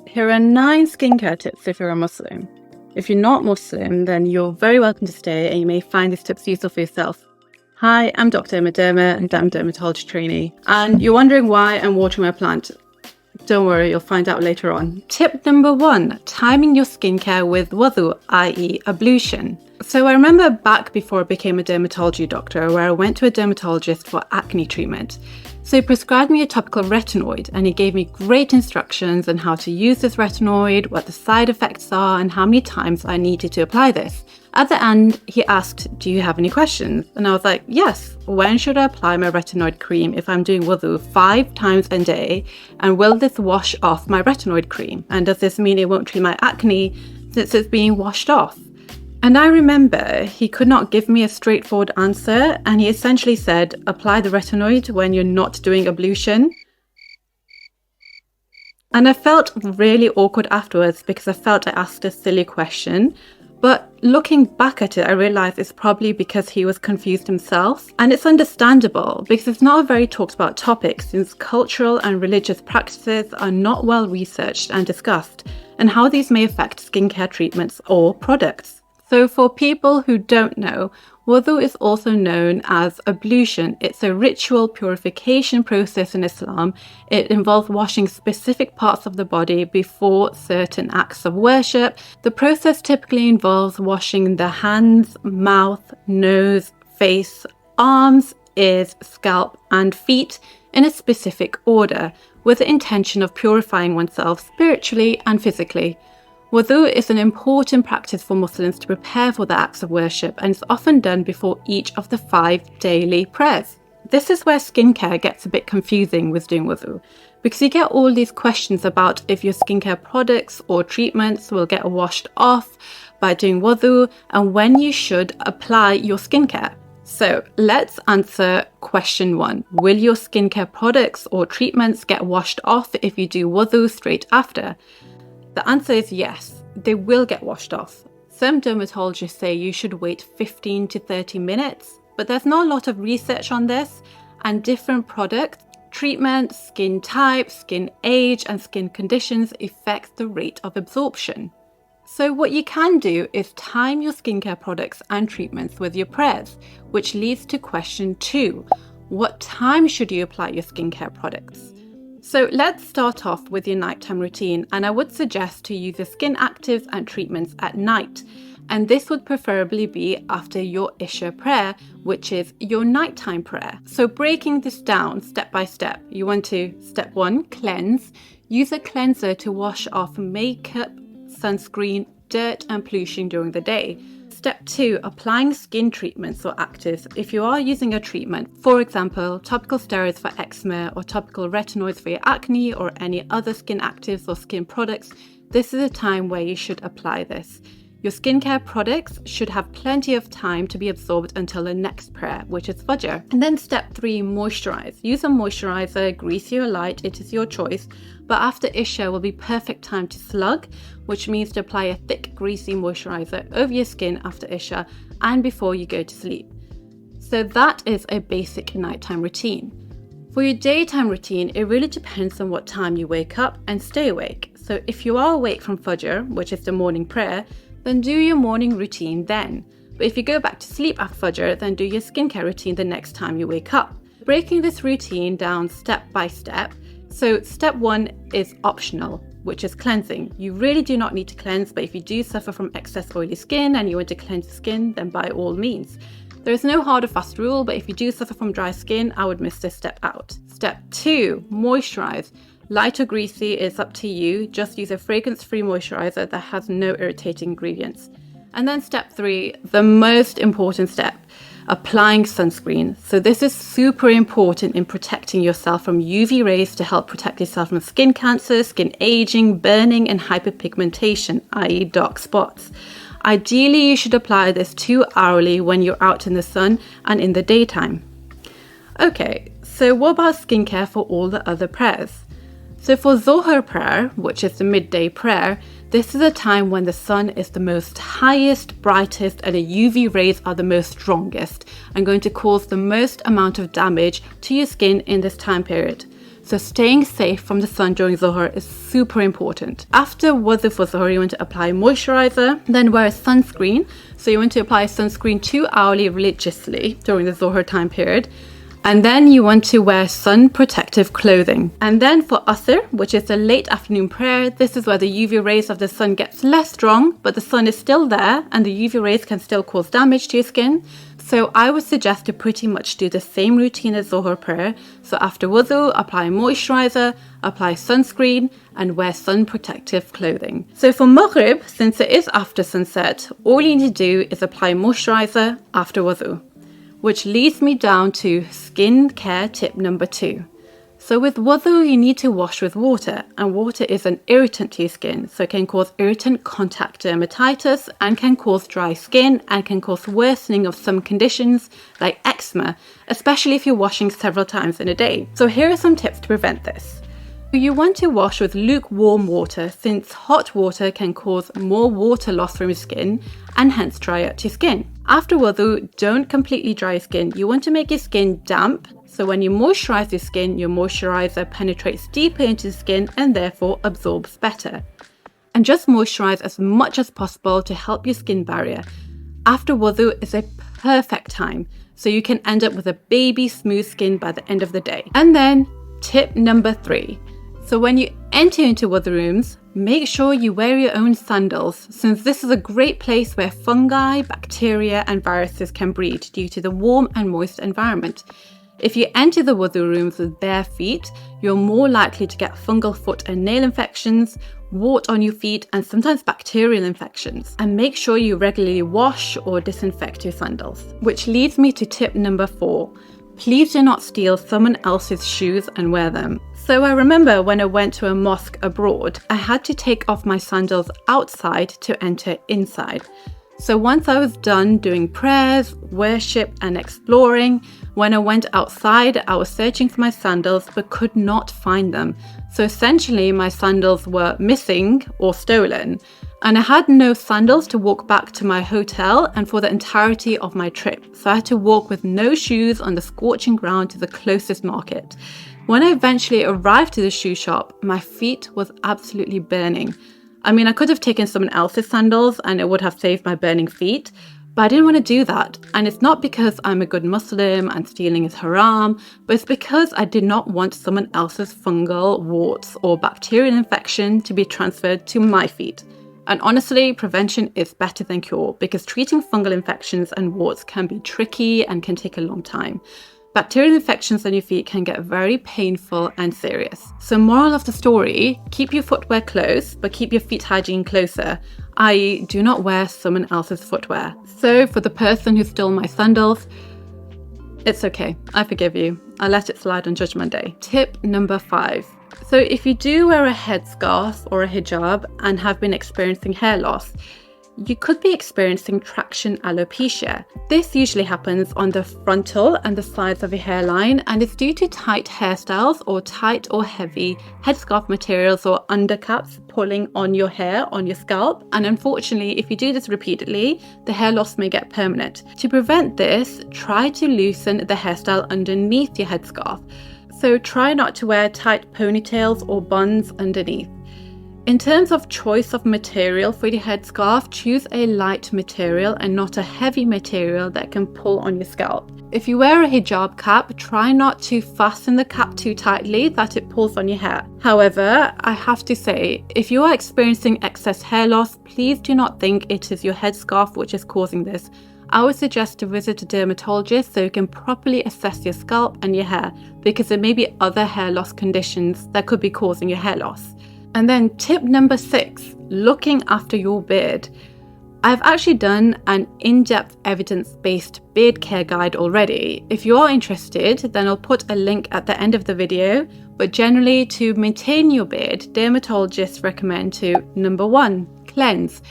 Here are 9 skincare tips if you're a Muslim. If you're not Muslim, then you're very welcome to stay and you may find these tips useful for yourself. Hi, I'm Dr.ErmaDerma and I'm Dermatology trainee. And you're wondering why I'm watering my plant. Don't worry, you'll find out later on. Tip number 1, timing your skincare with wudu, i.e. ablution. So I remember back before I became a dermatology doctor where I went to a dermatologist for acne treatment. So he prescribed me a topical retinoid and he gave me great instructions on how to use this retinoid, what the side effects are and how many times I needed to apply this. At the end, he asked, do you have any questions? And I was like, yes, when should I apply my retinoid cream if I'm doing wudu 5 times a day? And will this wash off my retinoid cream? And does this mean it won't treat my acne since it's being washed off? And I remember he could not give me a straightforward answer and he essentially said, apply the retinoid when you're not doing ablution. And I felt really awkward afterwards because I felt I asked a silly question. But looking back at it, I realised it's probably because he was confused himself. And it's understandable because it's not a very talked about topic since cultural and religious practices are not well researched and discussed, and how these may affect skincare treatments or products. So for people who don't know, wudu is also known as ablution. It's a ritual purification process in Islam. It involves washing specific parts of the body before certain acts of worship. The process typically involves washing the hands, mouth, nose, face, arms, ears, scalp, and feet in a specific order with the intention of purifying oneself spiritually and physically. Wudu is an important practice for Muslims to prepare for the acts of worship and is often done before each of the 5 daily prayers. This is where skincare gets a bit confusing with doing wudu because you get all these questions about if your skincare products or treatments will get washed off by doing wudu and when you should apply your skincare. So let's answer question 1. Will your skincare products or treatments get washed off if you do wudu straight after? The answer is yes, they will get washed off. Some dermatologists say you should wait 15 to 30 minutes, but there's not a lot of research on this, and different products, treatments, skin type, skin age, and skin conditions affect the rate of absorption. So what you can do is time your skincare products and treatments with your prayers, which leads to question 2. What time should you apply your skincare products? So let's start off with your nighttime routine, and I would suggest to use your skin actives and treatments at night. And this would preferably be after your Isha prayer, which is your nighttime prayer. So breaking this down step by step, you want to, step 1, cleanse. Use a cleanser to wash off makeup, sunscreen, dirt and pollution during the day. Step 2, applying skin treatments or actives. If you are using a treatment, for example, topical steroids for eczema or topical retinoids for your acne or any other skin actives or skin products, this is a time where you should apply this. Your skincare products should have plenty of time to be absorbed until the next prayer, which is Fajr. And then step 3, moisturize. Use a moisturizer, greasy or light, it is your choice. But after Isha will be perfect time to slug, which means to apply a thick, greasy moisturizer over your skin after Isha and before you go to sleep. So that is a basic nighttime routine. For your daytime routine, it really depends on what time you wake up and stay awake. So if you are awake from Fajr, which is the morning prayer, then do your morning routine then. But if you go back to sleep after Fajr, then do your skincare routine the next time you wake up. Breaking this routine down step by step. So step 1 is optional, which is cleansing. You really do not need to cleanse, but if you do suffer from excess oily skin and you want to cleanse the skin, then by all means. There is no hard or fast rule, but if you do suffer from dry skin, I would miss this step out. Step 2, moisturize. Light or greasy is up to you. Just use a fragrance-free moisturizer that has no irritating ingredients. And then step 3, the most important step, applying sunscreen. So this is super important in protecting yourself from UV rays to help protect yourself from skin cancer, skin aging, burning, and hyperpigmentation, i.e. dark spots. Ideally, you should apply this 2 hourly when you're out in the sun and in the daytime. Okay, so what about skincare for all the other prayers? So for Zohar prayer, which is the midday prayer, this is a time when the sun is the most highest, brightest, and the UV rays are the most strongest and going to cause the most amount of damage to your skin in this time period. So staying safe from the sun during Zuhr is super important. After wudu for Zuhr, you want to apply moisturizer, then wear a sunscreen. So you want to apply sunscreen 2 hourly religiously during the Zuhr time period. And then you want to wear sun protective clothing. And then for Asr, which is the late afternoon prayer, this is where the UV rays of the sun gets less strong, but the sun is still there and the UV rays can still cause damage to your skin. So I would suggest to pretty much do the same routine as Zuhr prayer. So after wudu, apply moisturizer, apply sunscreen, and wear sun protective clothing. So for Maghrib, since it is after sunset, all you need to do is apply moisturizer after wudu. Which leads me down to skin care tip number 2. So with wudu, you need to wash with water, and water is an irritant to your skin. So it can cause irritant contact dermatitis and can cause dry skin and can cause worsening of some conditions like eczema, especially if you're washing several times in a day. So here are some tips to prevent this. You want to wash with lukewarm water, since hot water can cause more water loss from your skin and hence dry out your skin. After wudu, don't completely dry your skin. You want to make your skin damp, so when you moisturize your skin, your moisturizer penetrates deeper into the skin and therefore absorbs better. And just moisturize as much as possible to help your skin barrier. After wudu is a perfect time, so you can end up with a baby smooth skin by the end of the day. And then tip number 3. So when you enter into wudu rooms, make sure you wear your own sandals, since this is a great place where fungi, bacteria and viruses can breed due to the warm and moist environment. If you enter the wudu rooms with bare feet, you're more likely to get fungal foot and nail infections, wart on your feet and sometimes bacterial infections. And make sure you regularly wash or disinfect your sandals. Which leads me to tip number 4. Please do not steal someone else's shoes and wear them. So I remember when I went to a mosque abroad, I had to take off my sandals outside to enter inside. So once I was done doing prayers, worship and exploring, when I went outside, I was searching for my sandals but could not find them. So essentially my sandals were missing or stolen. And I had no sandals to walk back to my hotel and for the entirety of my trip. So I had to walk with no shoes on the scorching ground to the closest market. When I eventually arrived to the shoe shop, my feet was absolutely burning. I mean, I could have taken someone else's sandals and it would have saved my burning feet, but I didn't want to do that. And it's not because I'm a good Muslim and stealing is haram, but it's because I did not want someone else's fungal, warts or bacterial infection to be transferred to my feet. And honestly, prevention is better than cure, because treating fungal infections and warts can be tricky and can take a long time. Bacterial infections on your feet can get very painful and serious. So moral of the story, keep your footwear close, but keep your feet hygiene closer, i.e. do not wear someone else's footwear. So for the person who stole my sandals, it's okay, I forgive you. I'll let it slide on Judgment Day. Tip number 5. So if you do wear a headscarf or a hijab and have been experiencing hair loss, you could be experiencing traction alopecia. This usually happens on the frontal and the sides of your hairline, and it's due to tight hairstyles or tight or heavy headscarf materials or undercaps pulling on your hair, on your scalp. And unfortunately, if you do this repeatedly, the hair loss may get permanent. To prevent this, try to loosen the hairstyle underneath your headscarf. So try not to wear tight ponytails or buns underneath. In terms of choice of material for your headscarf, choose a light material and not a heavy material that can pull on your scalp. If you wear a hijab cap, try not to fasten the cap too tightly that it pulls on your hair. However, I have to say, if you are experiencing excess hair loss, please do not think it is your headscarf which is causing this. I would suggest to visit a dermatologist so you can properly assess your scalp and your hair, because there may be other hair loss conditions that could be causing your hair loss. And then tip number 6, looking after your beard. I've actually done an in-depth evidence-based beard care guide already. If you are interested, then I'll put a link at the end of the video. But generally, to maintain your beard, dermatologists recommend to number 1, cleanse.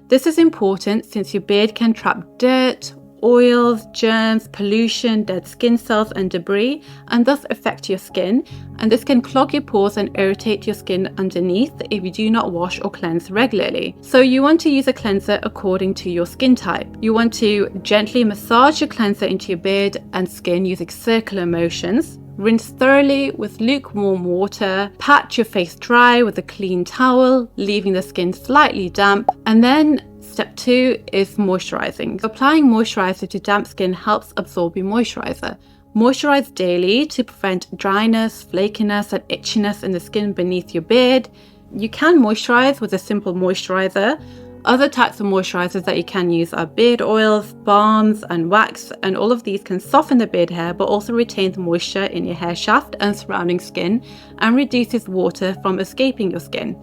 This is important since your beard can trap dirt, oils, germs, pollution, dead skin cells and debris, and thus affect your skin. And this can clog your pores and irritate your skin underneath if you do not wash or cleanse regularly. So you want to use a cleanser according to your skin type. You want to gently massage your cleanser into your beard and skin using circular motions. Rinse thoroughly with lukewarm water, pat your face dry with a clean towel, leaving the skin slightly damp, and then step 2 is moisturizing. Applying moisturizer to damp skin helps absorb your moisturizer. Moisturize daily to prevent dryness, flakiness, and itchiness in the skin beneath your beard. You can moisturize with a simple moisturizer. Other types of moisturizers that you can use are beard oils, balms, and wax, and all of these can soften the beard hair but also retain the moisture in your hair shaft and surrounding skin and reduces water from escaping your skin.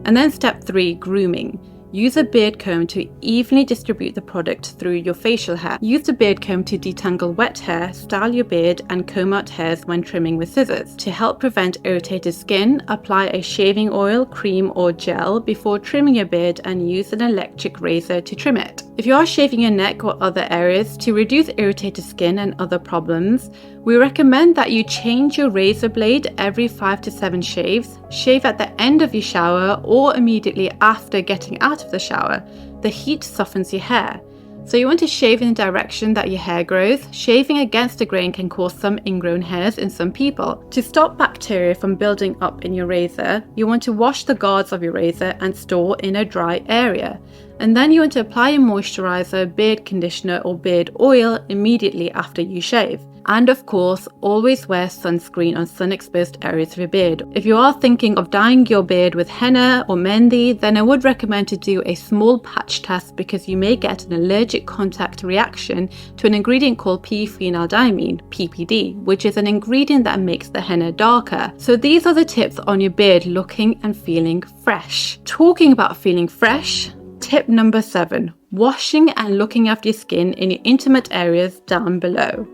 And then step 3, grooming. Use a beard comb to evenly distribute the product through your facial hair. Use the beard comb to detangle wet hair, style your beard, and comb out hairs when trimming with scissors. To help prevent irritated skin, apply a shaving oil, cream, or gel before trimming your beard and use an electric razor to trim it. If you are shaving your neck or other areas to reduce irritated skin and other problems, we recommend that you change your razor blade every 5 to 7 shaves. Shave at the end of your shower or immediately after getting out of the shower. The heat softens your hair. So you want to shave in the direction that your hair grows. Shaving against the grain can cause some ingrown hairs in some people. To stop bacteria from building up in your razor, you want to wash the guards of your razor and store in a dry area. And then you want to apply your moisturizer, beard conditioner, or beard oil immediately after you shave. And of course, always wear sunscreen on sun-exposed areas of your beard. If you are thinking of dyeing your beard with henna or mehndi, then I would recommend to do a small patch test because you may get an allergic contact reaction to an ingredient called p-phenyldiamine, PPD, which is an ingredient that makes the henna darker. So these are the tips on your beard looking and feeling fresh. Talking about feeling fresh, tip number 7, washing and looking after your skin in your intimate areas down below.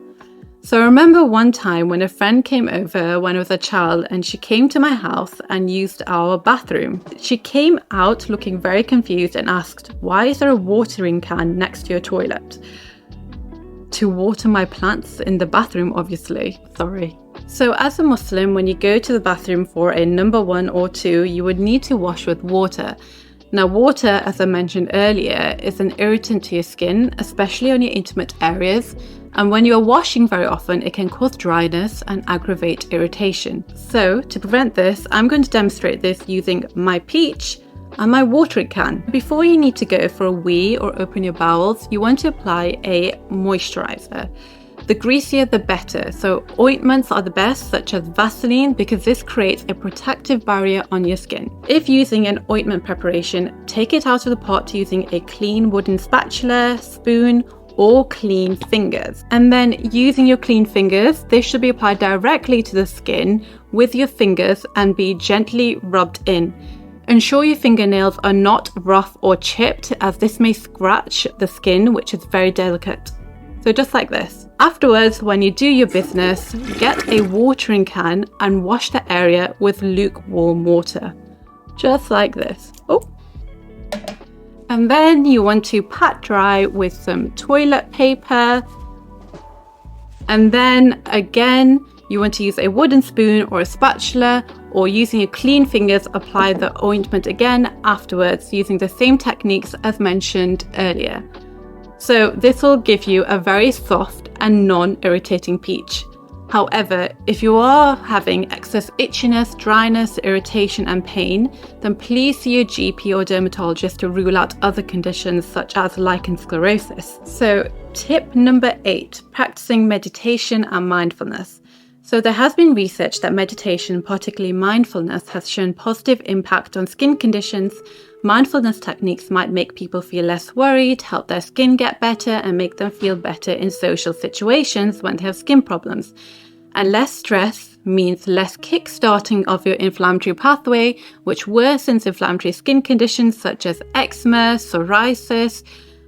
So I remember one time when a friend came over when I was a child and she came to my house and used our bathroom. She came out looking very confused and asked, "Why is there a watering can next to your toilet?" To water my plants in the bathroom, obviously. Sorry. So as a Muslim, when you go to the bathroom for a number 1 or 2, you would need to wash with water. Now, water, as I mentioned earlier, is an irritant to your skin, especially on your intimate areas. And when you're washing very often, it can cause dryness and aggravate irritation. So to prevent this, I'm going to demonstrate this using my peach and my watering can. Before you need to go for a wee or open your bowels, you want to apply a moisturizer. The greasier the better, so ointments are the best, such as Vaseline, because this creates a protective barrier on your skin. If using an ointment preparation, take it out of the pot using a clean wooden spatula, spoon, or clean fingers. And then using your clean fingers, this should be applied directly to the skin with your fingers and be gently rubbed in. Ensure your fingernails are not rough or chipped, as this may scratch the skin, which is very delicate. So just like this. Afterwards, when you do your business, get a watering can and wash the area with lukewarm water. Just like this. Oh. And then you want to pat dry with some toilet paper. And then again, you want to use a wooden spoon or a spatula, or using your clean fingers, apply the ointment again afterwards using the same techniques as mentioned earlier. So this will give you a very soft and non-irritating peach. However, if you are having excess itchiness, dryness, irritation and pain, then please see your GP or dermatologist to rule out other conditions such as lichen sclerosis. So tip number 8, practicing meditation and mindfulness. So there has been research that meditation, particularly mindfulness, has shown positive impact on skin conditions. Mindfulness techniques might make people feel less worried, help their skin get better, and make them feel better in social situations when they have skin problems. And less stress means less kick-starting of your inflammatory pathway, which worsens inflammatory skin conditions such as eczema, psoriasis,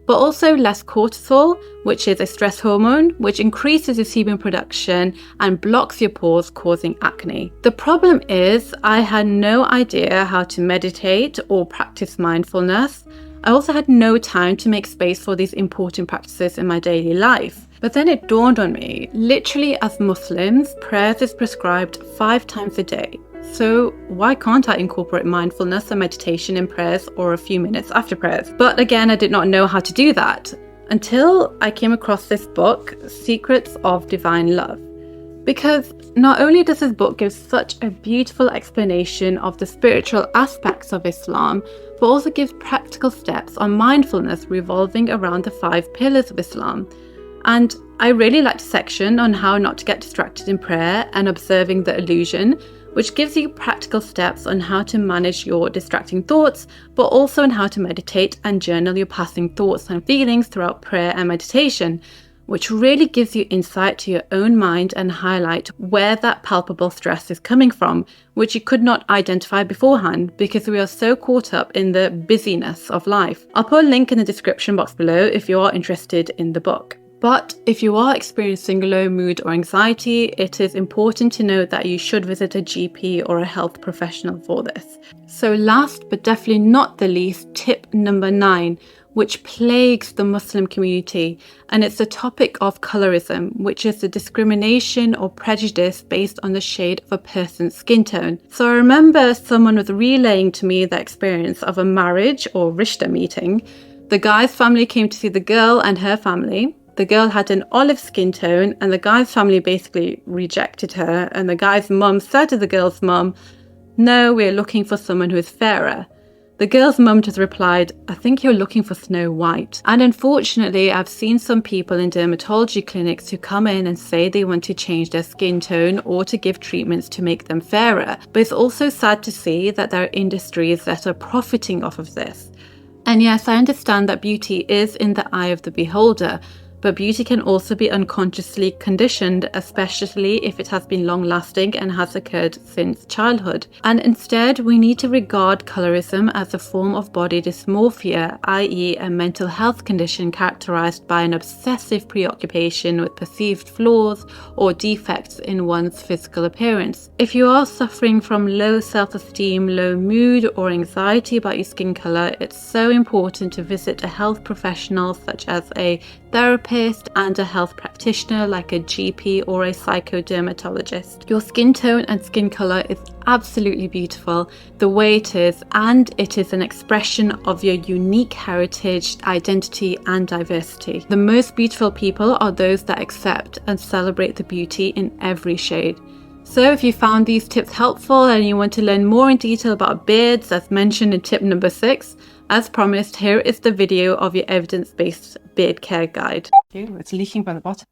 but also less cortisol, which is a stress hormone, which increases your sebum production and blocks your pores, causing acne. The problem is, I had no idea how to meditate or practice mindfulness. I also had no time to make space for these important practices in my daily life. But then it dawned on me, literally as Muslims, prayers is prescribed 5 times a day. So why can't I incorporate mindfulness and meditation in prayers or a few minutes after prayers? But again, I did not know how to do that until I came across this book, Secrets of Divine Love. Because not only does this book give such a beautiful explanation of the spiritual aspects of Islam, but also gives practical steps on mindfulness revolving around the 5 pillars of Islam. And I really liked a section on how not to get distracted in prayer and observing the illusion, which gives you practical steps on how to manage your distracting thoughts, but also on how to meditate and journal your passing thoughts and feelings throughout prayer and meditation, which really gives you insight to your own mind and highlight where that palpable stress is coming from, which you could not identify beforehand because we are so caught up in the busyness of life. I'll put a link in the description box below if you are interested in the book. But if you are experiencing low mood or anxiety, it is important to note that you should visit a GP or a health professional for this. So last but definitely not the least, tip number 9, which plagues the Muslim community, and it's the topic of colorism, which is the discrimination or prejudice based on the shade of a person's skin tone. So I remember someone was relaying to me the experience of a marriage or rishta meeting. The guy's family came to see the girl and her family. The girl had an olive skin tone and the guy's family basically rejected her, and the guy's mum said to the girl's mum, "No, we're looking for someone who is fairer." The girl's mum just replied, "I think you're looking for Snow White." And unfortunately, I've seen some people in dermatology clinics who come in and say they want to change their skin tone or to give treatments to make them fairer. But it's also sad to see that there are industries that are profiting off of this. And yes, I understand that beauty is in the eye of the beholder, but beauty can also be unconsciously conditioned, especially if it has been long-lasting and has occurred since childhood. And instead, we need to regard colorism as a form of body dysmorphia, i.e. a mental health condition characterized by an obsessive preoccupation with perceived flaws or defects in one's physical appearance. If you are suffering from low self-esteem, low mood, or anxiety about your skin color, it's so important to visit a health professional such as a therapist and a health practitioner like a GP or a psychodermatologist. Your skin tone and skin color is absolutely beautiful the way it is, and it is an expression of your unique heritage, identity, and diversity. The most beautiful people are those that accept and celebrate the beauty in every shade. So if you found these tips helpful and you want to learn more in detail about beards as mentioned in tip number 6, as promised, here is the video of your evidence-based beard care guide. It's leaking by the bottom.